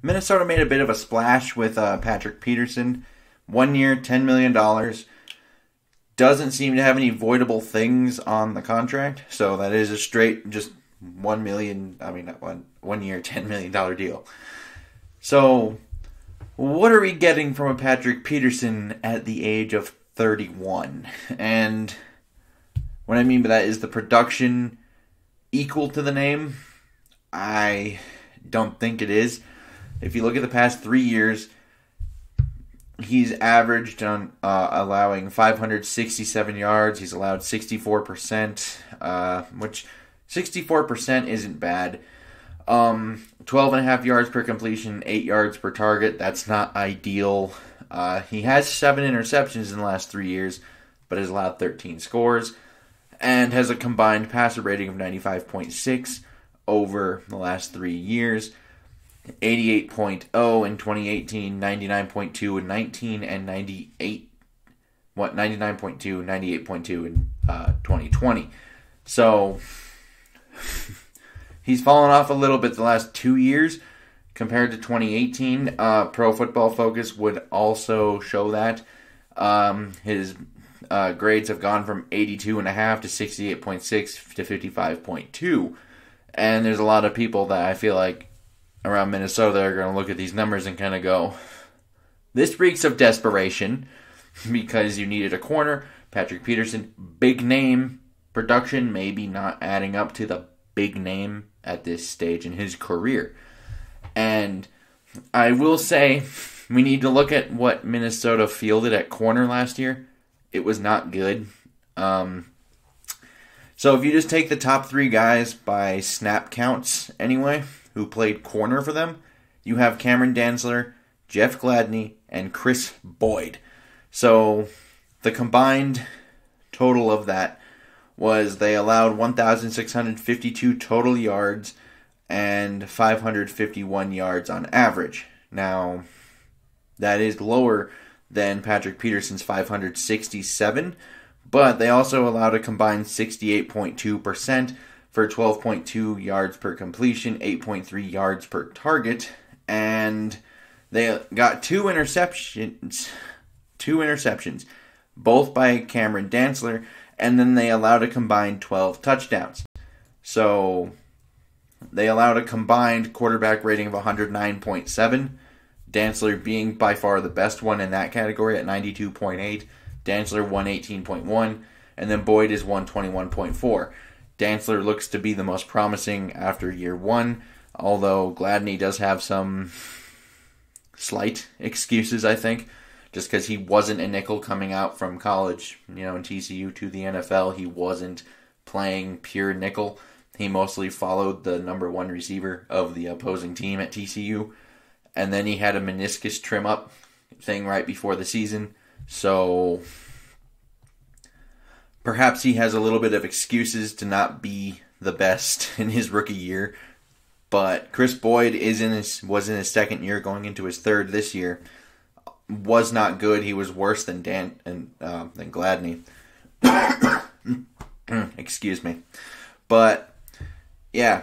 Minnesota made a bit of a splash with Patrick Peterson. 1 year, $10 million. Doesn't seem to have any voidable things on the contract. So that is a straight, just $1 million, not 1 year, $10 million deal. So what are we getting from a Patrick Peterson at the age of 31? And what I mean by that is the production equal to the name? I don't think it is. If you look at the past 3 years, he's averaged on allowing 567 yards. He's allowed 64%, which 64% isn't bad. 12.5 yards per completion, 8 yards per target. That's not ideal. He has 7 interceptions in the last 3 years, but has allowed 13 scores, and has a combined passer rating of 95.6 over the last 3 years. 88.0 in 2018, 99.2 in 19, and 99.2, 98.2 in 2020. So he's fallen off a little bit the last 2 years compared to 2018. Pro Football Focus would also show that. His grades have gone from 82.5 to 68.6 to 55.2. And there's a lot of people that I feel like around Minnesota are going to look at these numbers and kind of go, this reeks of desperation because you needed a corner. Patrick Peterson, big name, production maybe not adding up to the big name at this stage in his career. And I will say we need to look at what Minnesota fielded at corner last year. It was not good. So if you just take the top 3 guys by snap counts anyway, who played corner for them, you have Cameron Dantzler, Jeff Gladney, and Chris Boyd. So the combined total of that was they allowed 1,652 total yards and 551 yards on average. Now, that is lower than Patrick Peterson's 567, but they also allowed a combined 68.2% for 12.2 yards per completion, 8.3 yards per target, and they got two interceptions, both by Cameron Dantzler, and then they allowed a combined 12 touchdowns. So they allowed a combined quarterback rating of 109.7, Dantzler being by far the best one in that category at 92.8, Dantzler 118.1, and then Boyd is 121.4. Dantzler looks to be the most promising after year 1, although Gladney does have some slight excuses, I think, just because he wasn't a nickel coming out from college, in TCU to the NFL. He wasn't playing pure nickel. He mostly followed the number 1 receiver of the opposing team at TCU, and then he had a meniscus trim-up thing right before the season, so perhaps he has a little bit of excuses to not be the best in his rookie year. But Chris Boyd was in his second year, going into his third this year. Was not good. He was worse than Gladney. Excuse me. But yeah,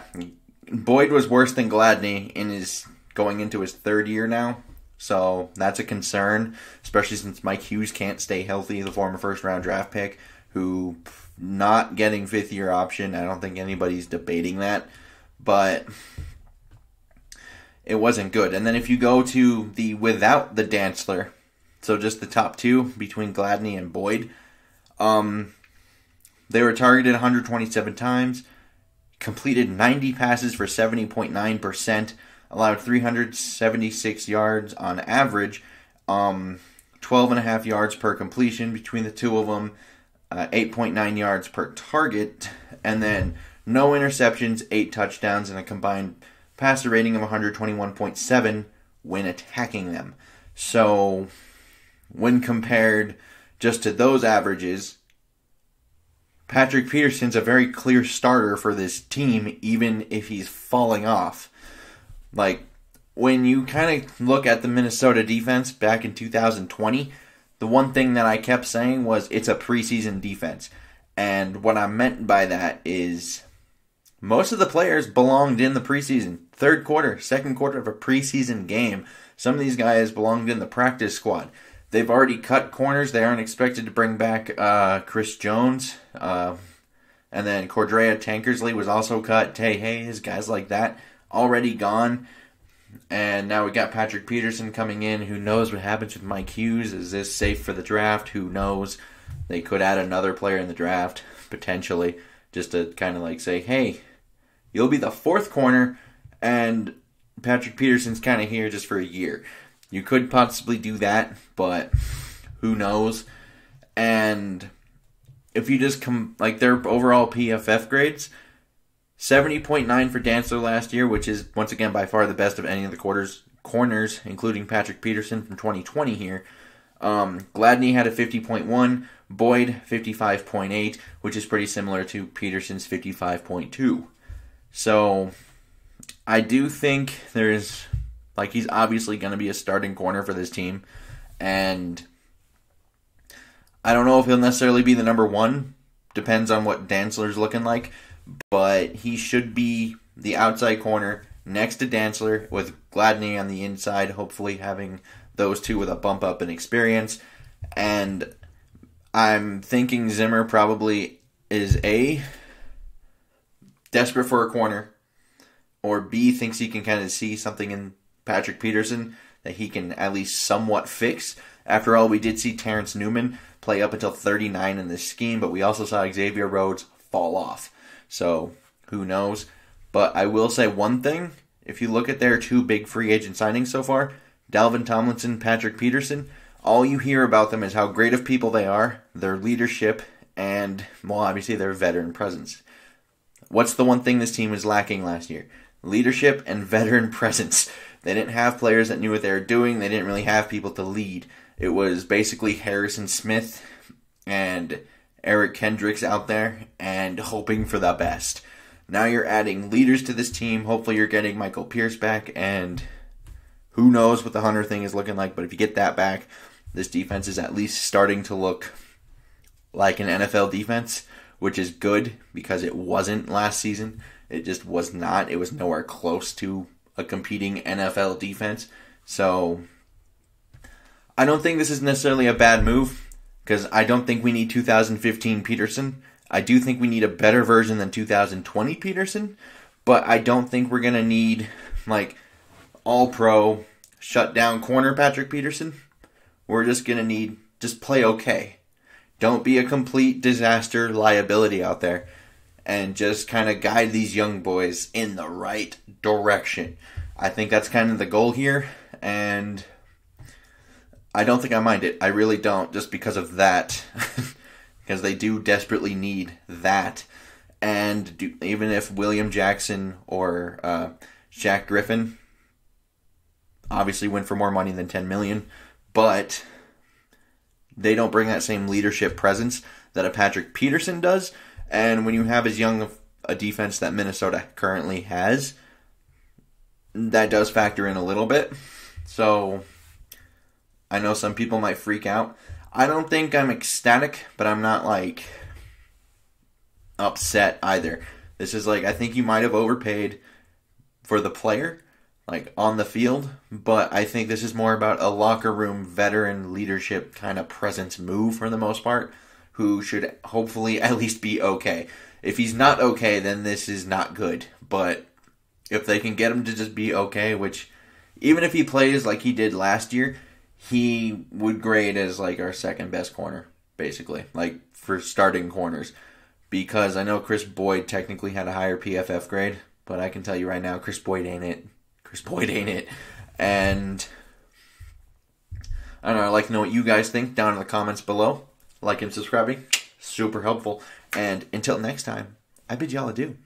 Boyd was worse than Gladney going into his third year now. So that's a concern, especially since Mike Hughes can't stay healthy, the former first-round draft pick, who not getting fifth-year option. I don't think anybody's debating that, but it wasn't good. And then if you go to the without the Dantzler, so just the top 2 between Gladney and Boyd, they were targeted 127 times, completed 90 passes for 70.9%, allowed 376 yards on average, 12.5 yards per completion between the two of them, 8.9 yards per target, and then no interceptions, 8 touchdowns, and a combined passer rating of 121.7 when attacking them. So, when compared just to those averages, Patrick Peterson's a very clear starter for this team, even if he's falling off. Like, when you kind of look at the Minnesota defense back in 2020, the one thing that I kept saying was it's a preseason defense. And what I meant by that is most of the players belonged in the preseason. third quarter, second quarter of a preseason game. Some of these guys belonged in the practice squad. They've already cut corners. They aren't expected to bring back Chris Jones. And then Cordrea Tankersley was also cut. Tay Hayes, guys like that, already gone. And now we got Patrick Peterson coming in. Who knows what happens with Mike Hughes? Is this safe for the draft? Who knows? They could add another player in the draft, potentially, just to kind of like say, hey, you'll be the fourth corner, and Patrick Peterson's kind of here just for a year. You could possibly do that, but who knows? And if you just like their overall PFF grades, 70.9 for Dantzler last year, which is, once again, by far the best of any of the corners, including Patrick Peterson from 2020 here. Gladney had a 50.1, Boyd 55.8, which is pretty similar to Peterson's 55.2. So I do think he's obviously going to be a starting corner for this team, and I don't know if he'll necessarily be the number one. Depends on what Dantzler's looking like. But he should be the outside corner next to Dantzler with Gladney on the inside, hopefully having those two with a bump up in experience. And I'm thinking Zimmer probably is A, desperate for a corner, or B, thinks he can kind of see something in Patrick Peterson that he can at least somewhat fix. After all, we did see Terrence Newman play up until 39 in this scheme, but we also saw Xavier Rhodes fall off. So, who knows? But I will say one thing. If you look at their two big free agent signings so far, Dalvin Tomlinson, Patrick Peterson, all you hear about them is how great of people they are, their leadership, and, well, obviously their veteran presence. What's the one thing this team was lacking last year? Leadership and veteran presence. They didn't have players that knew what they were doing. They didn't really have people to lead. It was basically Harrison Smith and Eric Kendricks out there and hoping for the best. Now you're adding leaders to this team. Hopefully you're getting Michael Pierce back, and who knows what the Hunter thing is looking like, but if you get that back, this defense is at least starting to look like an NFL defense, which is good because it wasn't last season. It just was not. It was nowhere close to a competing NFL defense. So I don't think this is necessarily a bad move, because I don't think we need 2015 Peterson. I do think we need a better version than 2020 Peterson, but I don't think we're going to need like all-pro, shut-down corner Patrick Peterson. We're just going to need just play okay. Don't be a complete disaster liability out there, and just kind of guide these young boys in the right direction. I think that's kind of the goal here, and I don't think I mind it. I really don't, just because of that. Because they do desperately need that. And even if William Jackson or Shaq Griffin obviously went for more money than $10 million, but they don't bring that same leadership presence that a Patrick Peterson does. And when you have as young a defense that Minnesota currently has, that does factor in a little bit. So I know some people might freak out. I don't think I'm ecstatic, but I'm not like upset either. This is like, I think you might have overpaid for the player, like on the field, but I think this is more about a locker room veteran leadership kind of presence move for the most part, who should hopefully at least be okay. If he's not okay, then this is not good. But if they can get him to just be okay, which even if he plays like he did last year, he would grade as like our second best corner, basically, like for starting corners. Because I know Chris Boyd technically had a higher PFF grade, but I can tell you right now, Chris Boyd ain't it. Chris Boyd ain't it. And I don't know, I'd like to know what you guys think down in the comments below. Like and subscribing, super helpful. And until next time, I bid y'all adieu.